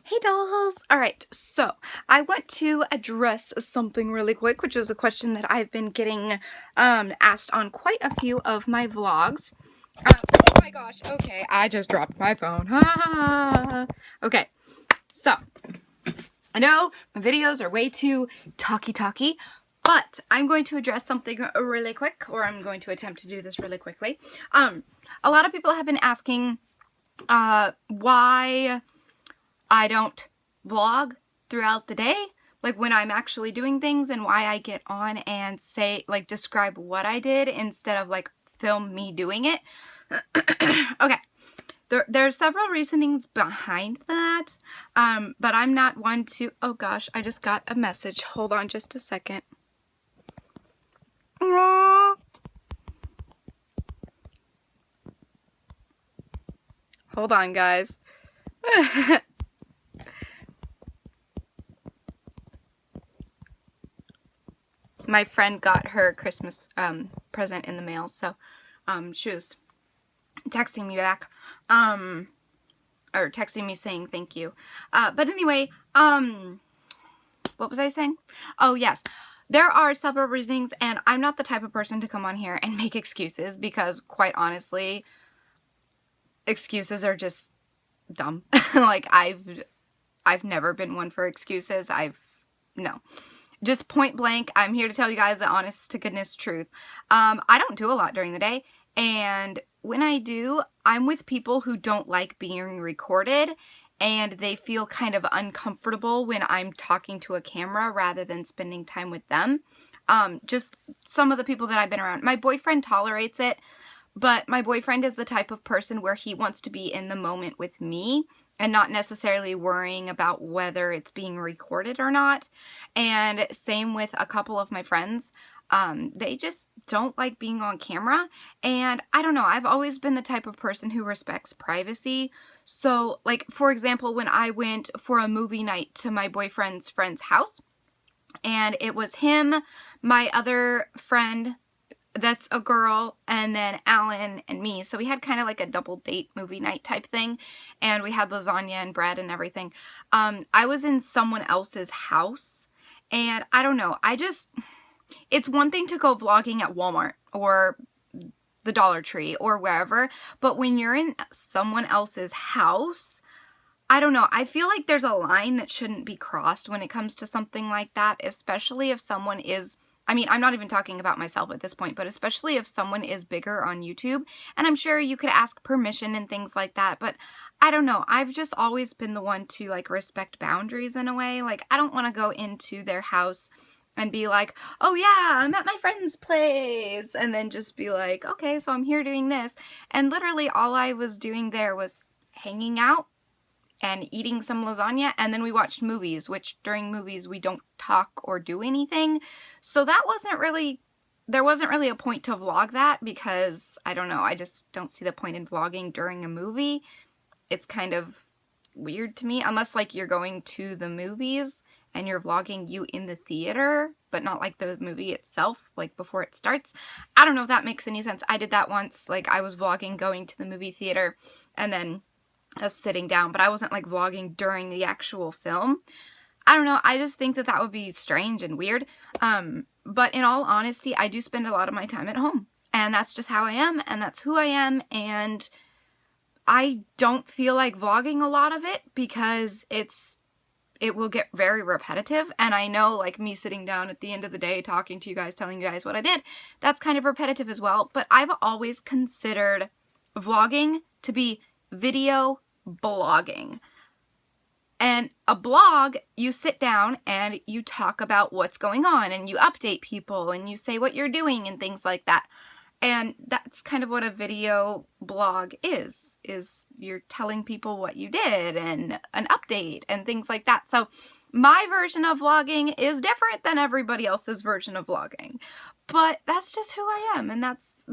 Hey dolls! Alright, so I want to address something really quick, which is a question that I've been getting asked on quite a few of my vlogs. Oh my gosh, okay, I just dropped my phone. Okay, so I know my videos are way too talky, but I'm going to address something really quick, or I'm going to attempt to do this really quickly. A lot of people have been asking why I don't vlog throughout the day, like when I'm actually doing things, and why I get on and say, like, describe what I did instead of like film me doing it. Okay, there's several reasonings behind that, but I'm not one to, oh gosh, I just got a message. Hold on just a second. Aww. Hold on, guys. My friend got her Christmas present in the mail, so she was texting me back, or texting me saying thank you. But anyway, what was I saying? Oh yes, there are several reasons, and I'm not the type of person to come on here and make excuses, because quite honestly, excuses are just dumb. Like, I've never been one for excuses. No. Just point blank, I'm here to tell you guys the honest to goodness truth. I don't do a lot during the day, and when I do, I'm with people who don't like being recorded, and they feel kind of uncomfortable when I'm talking to a camera rather than spending time with them. Just some of the people that I've been around. My boyfriend tolerates it, but my boyfriend is the type of person where he wants to be in the moment with me and not necessarily worrying about whether it's being recorded or not. And same with a couple of my friends. They just don't like being on camera. And I don't know, I've always been the type of person who respects privacy. So, like, for example, when I went for a movie night to my boyfriend's friend's house, and it was him, my other friend, that's a girl, and then Alan and me. So we had kind of like a double date movie night type thing, and we had lasagna and bread and everything. I was in someone else's house, and I don't know, it's one thing to go vlogging at Walmart or the Dollar Tree or wherever, but when you're in someone else's house, I don't know, I feel like there's a line that shouldn't be crossed when it comes to something like that, especially if someone is, I mean, I'm not even talking about myself at this point, but especially if someone is bigger on YouTube, and I'm sure you could ask permission and things like that, but I don't know, I've just always been the one to, like, respect boundaries in a way. Like, I don't want to go into their house and be like, oh yeah, I'm at my friend's place, and then just be like, okay, so I'm here doing this, and literally all I was doing there was hanging out and eating some lasagna, and then we watched movies, which during movies we don't talk or do anything. So that wasn't really, there wasn't really a point to vlog that, because I don't know, I just don't see the point in vlogging during a movie. It's kind of weird to me, unless like you're going to the movies and you're vlogging you in the theater, but not like the movie itself, like before it starts. I don't know if that makes any sense. I did that once, like I was vlogging going to the movie theater and then us sitting down, but I wasn't like vlogging during the actual film. I don't know, I just think that that would be strange and weird. But in all honesty, I do spend a lot of my time at home, and that's just how I am, and that's who I am, and I don't feel like vlogging a lot of it because it will get very repetitive, and I know, like, me sitting down at the end of the day talking to you guys, telling you guys what I did, that's kind of repetitive as well. But I've always considered vlogging to be video blogging. And a blog, you sit down and you talk about what's going on, and you update people, and you say what you're doing and things like that. And that's kind of what a video blog is you're telling people what you did and an update and things like that. So my version of vlogging is different than everybody else's version of vlogging. But that's just who I am, and that's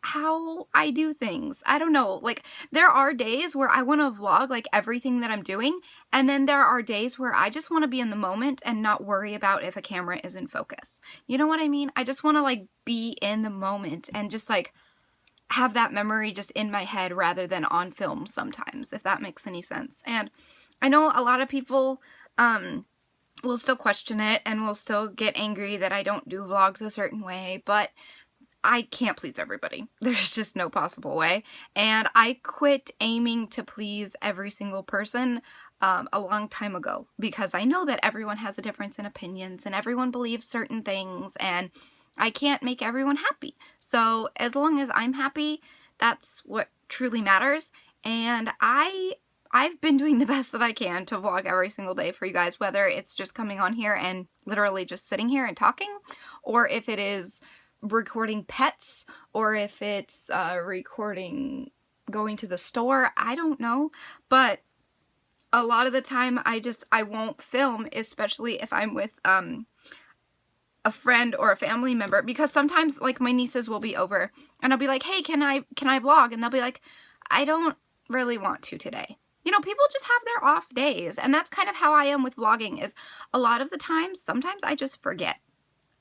how I do things. I don't know, like, there are days where I want to vlog, like, everything that I'm doing, and then there are days where I just want to be in the moment and not worry about if a camera is in focus. You know what I mean? I just want to, like, be in the moment and just, like, have that memory just in my head rather than on film sometimes, if that makes any sense. And I know a lot of people will still question it and will still get angry that I don't do vlogs a certain way, but I can't please everybody. There's just no possible way. And I quit aiming to please every single person a long time ago, because I know that everyone has a difference in opinions and everyone believes certain things, and I can't make everyone happy. So as long as I'm happy, that's what truly matters. And I've been doing the best that I can to vlog every single day for you guys, whether it's just coming on here and literally just sitting here and talking, or if it is recording pets, or if it's recording going to the store. I don't know, but a lot of the time I won't film, especially if I'm with a friend or a family member, because sometimes like my nieces will be over and I'll be like, hey, can I vlog? And they'll be like, I don't really want to today. You know, people just have their off days, and that's kind of how I am with vlogging. Is a lot of the times, sometimes I just forget.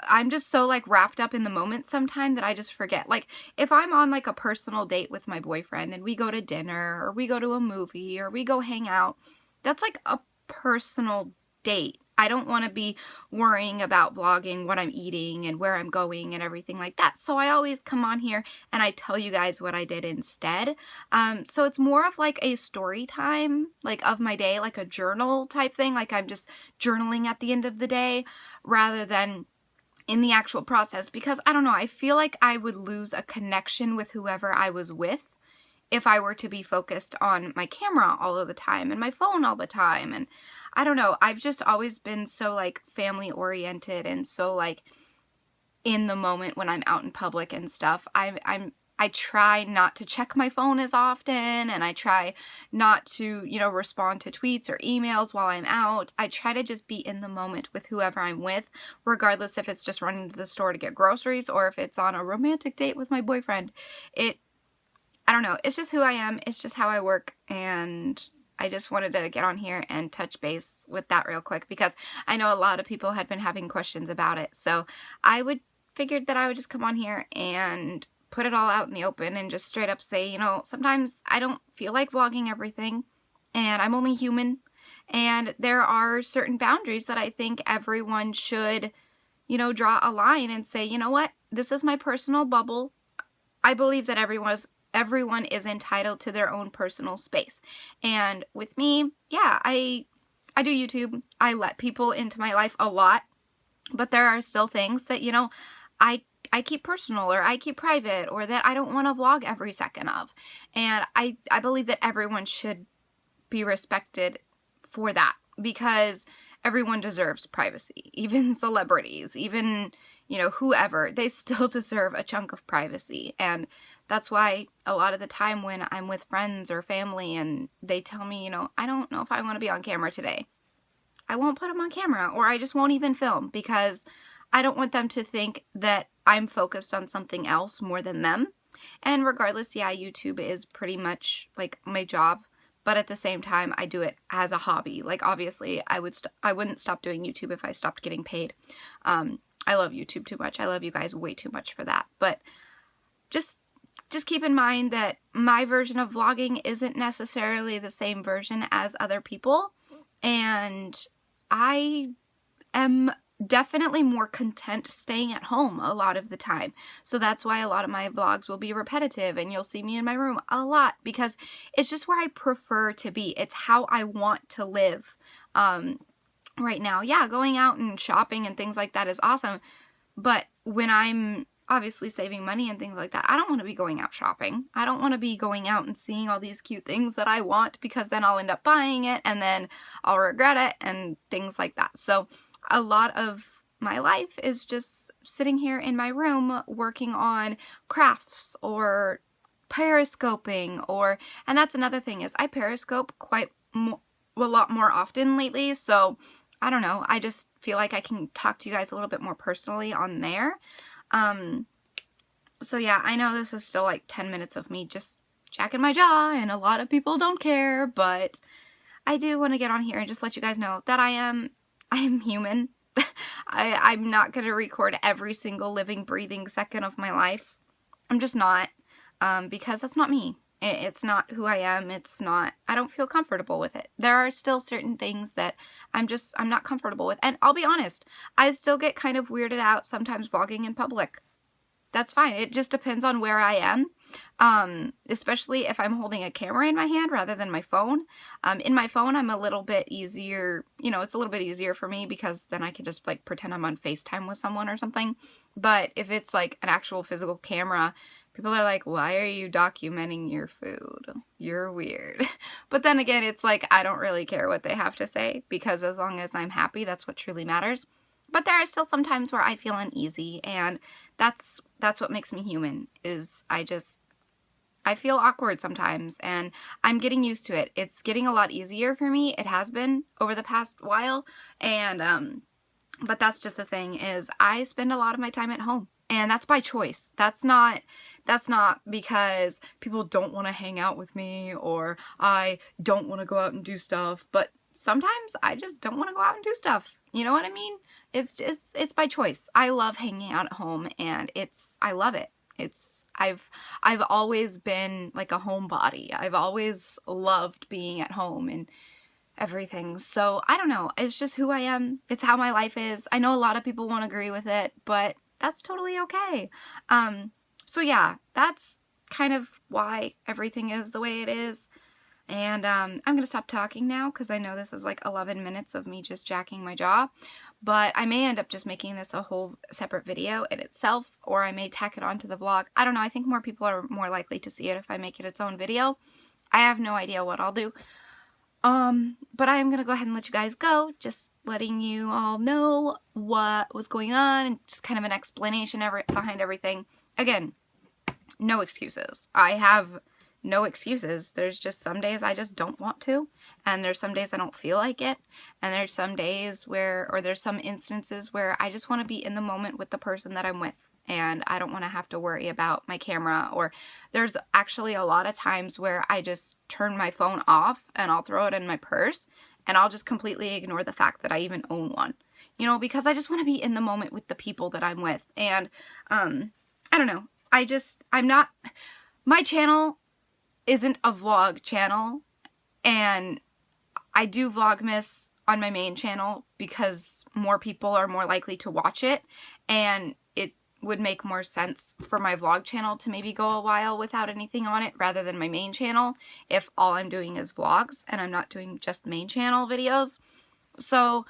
I'm just so like wrapped up in the moment sometime that I just forget. Like if I'm on like a personal date with my boyfriend and we go to dinner or we go to a movie or we go hang out, that's like a personal date. I don't want to be worrying about vlogging what I'm eating and where I'm going and everything like that. So I always come on here and I tell you guys what I did instead. So it's more of like a story time, like of my day, like a journal type thing. Like I'm just journaling at the end of the day rather than in the actual process, because I don't know, I feel like I would lose a connection with whoever I was with if I were to be focused on my camera all of the time and my phone all the time. And I don't know, I've just always been so like family oriented and so like in the moment when I'm out in public and stuff. I try not to check my phone as often, and I try not to, you know, respond to tweets or emails while I'm out. I try to just be in the moment with whoever I'm with, regardless if it's just running to the store to get groceries or if it's on a romantic date with my boyfriend. I don't know, it's just who I am, it's just how I work, and I just wanted to get on here and touch base with that real quick, because I know a lot of people had been having questions about it. So figured that I would just come on here and put it all out in the open and just straight up say, you know, sometimes I don't feel like vlogging everything, and I'm only human, and there are certain boundaries that I think everyone should, you know, draw a line and say, you know what, this is my personal bubble. I believe that everyone is entitled to their own personal space. And with me, yeah, I do YouTube. I let people into my life a lot, but there are still things that, you know, I keep personal, or I keep private, or that I don't want to vlog every second of. And I believe that everyone should be respected for that, because everyone deserves privacy. Even celebrities, even, you know, whoever, they still deserve a chunk of privacy. And that's why a lot of the time when I'm with friends or family and they tell me, you know, I don't know if I want to be on camera today, I won't put them on camera, or I just won't even film, because I don't want them to think that I'm focused on something else more than them. And regardless, yeah, YouTube is pretty much like my job, but at the same time, I do it as a hobby. Like obviously, I wouldn't stop doing YouTube if I stopped getting paid. I love YouTube too much. I love you guys way too much for that. But just keep in mind that my version of vlogging isn't necessarily the same version as other people, and I am definitely more content staying at home a lot of the time. So that's why a lot of my vlogs will be repetitive, and you'll see me in my room a lot, because it's just where I prefer to be. It's how I want to live right now. Yeah, going out and shopping and things like that is awesome, but when I'm obviously saving money and things like that, I don't want to be going out shopping. I don't want to be going out and seeing all these cute things that I want, because then I'll end up buying it and then I'll regret it and things like that. So a lot of my life is just sitting here in my room working on crafts or periscoping, and that's another thing, is I periscope a lot more often lately. So I don't know, I just feel like I can talk to you guys a little bit more personally on there. So yeah, I know this is still like 10 minutes of me just jacking my jaw, and a lot of people don't care, but I do want to get on here and just let you guys know that I am human. I'm not going to record every single living, breathing second of my life. I'm just not. because that's not me. It's not who I am. It's not, I don't feel comfortable with it. There are still certain things that I'm not comfortable with. And I'll be honest, I still get kind of weirded out sometimes vlogging in public. That's fine. It just depends on where I am, especially if I'm holding a camera in my hand rather than my phone. In my phone, I'm a little bit easier, you know, it's a little bit easier for me because then I can just like pretend I'm on FaceTime with someone or something. But if it's like an actual physical camera, people are like, why are you documenting your food? You're weird. But then again, it's like, I don't really care what they have to say because as long as I'm happy, that's what truly matters. But there are still some times where I feel uneasy, and that's what makes me human, is I feel awkward sometimes, and I'm getting used to it. It's getting a lot easier for me. It has been over the past while, and but that's just the thing, is I spend a lot of my time at home, and that's by choice. That's not because people don't want to hang out with me, or I don't want to go out and do stuff, but sometimes I just don't want to go out and do stuff. You know what I mean? It's by choice. I love hanging out at home, and I love it. I've always been like a homebody. I've always loved being at home and everything. So I don't know. It's just who I am. It's how my life is. I know a lot of people won't agree with it, but that's totally okay. So yeah, that's kind of why everything is the way it is. And I'm going to stop talking now because I know this is like 11 minutes of me just jacking my jaw. But I may end up just making this a whole separate video in itself, or I may tack it onto the vlog. I don't know. I think more people are more likely to see it if I make it its own video. I have no idea what I'll do. But I am going to go ahead and let you guys go. Just letting you all know what was going on and just kind of an explanation behind everything. Again, no excuses. I have no excuses. There's just some days I just don't want to, and there's some days I don't feel like it, and there's some days where, or there's some instances where I just want to be in the moment with the person that I'm with, and I don't want to have to worry about my camera. Or there's actually a lot of times where I just turn my phone off and I'll throw it in my purse, and I'll just completely ignore the fact that I even own one, you know, because I just want to be in the moment with the people that I'm with. And I don't know, my channel isn't a vlog channel, and I do Vlogmas on my main channel because more people are more likely to watch it, and it would make more sense for my vlog channel to maybe go a while without anything on it rather than my main channel if all I'm doing is vlogs and I'm not doing just main channel videos. So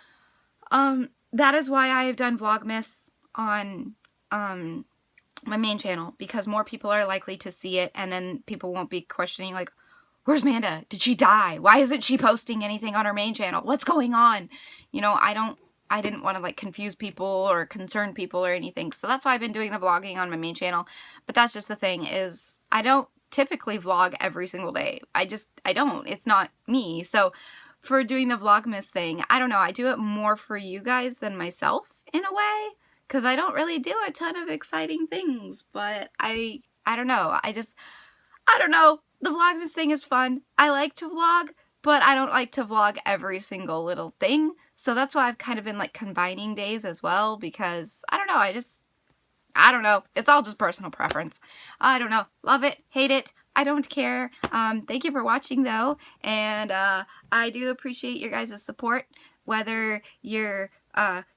that is why I have done Vlogmas on my main channel, because more people are likely to see it, and then people won't be questioning like, where's Manda? Did she die? Why isn't she posting anything on her main channel? What's going on? You know, I didn't want to like confuse people or concern people or anything. So that's why I've been doing the vlogging on my main channel. But that's just the thing, is I don't typically vlog every single day. I don't. It's not me. So for doing the Vlogmas thing, I don't know. I do it more for you guys than myself in a way, because I don't really do a ton of exciting things. But I don't know. I don't know. The Vlogmas thing is fun. I like to vlog, but I don't like to vlog every single little thing. So that's why I've kind of been like combining days as well, because I don't know. I don't know. It's all just personal preference. I don't know. Love it. Hate it. I don't care. Thank you for watching though. And I do appreciate your guys' support, whether you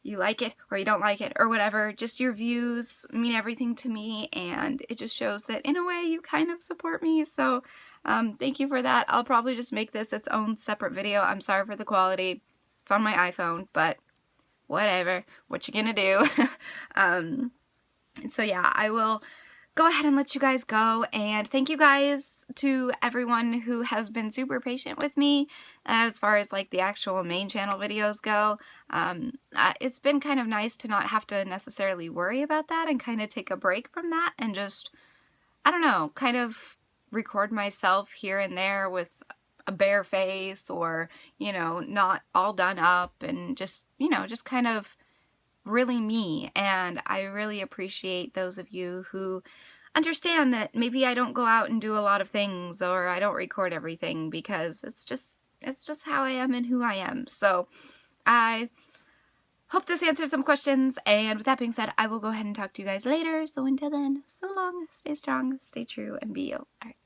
like it or you don't like it or whatever. Just your views mean everything to me, and it just shows that in a way you kind of support me. So thank you for that. I'll probably just make this its own separate video. I'm sorry for the quality. It's on my iPhone, but whatever. What you gonna do? So yeah, I will go ahead and let you guys go, and thank you guys to everyone who has been super patient with me as far as like the actual main channel videos go. It's been kind of nice to not have to necessarily worry about that and kind of take a break from that and just, I don't know, kind of record myself here and there with a bare face, or, you know, not all done up, and just, you know, just kind of really me. And I really appreciate those of you who understand that maybe I don't go out and do a lot of things, or I don't record everything, because it's just how I am and who I am. So I hope this answered some questions. And with that being said, I will go ahead and talk to you guys later. So until then, so long, stay strong, stay true, and be you. All right.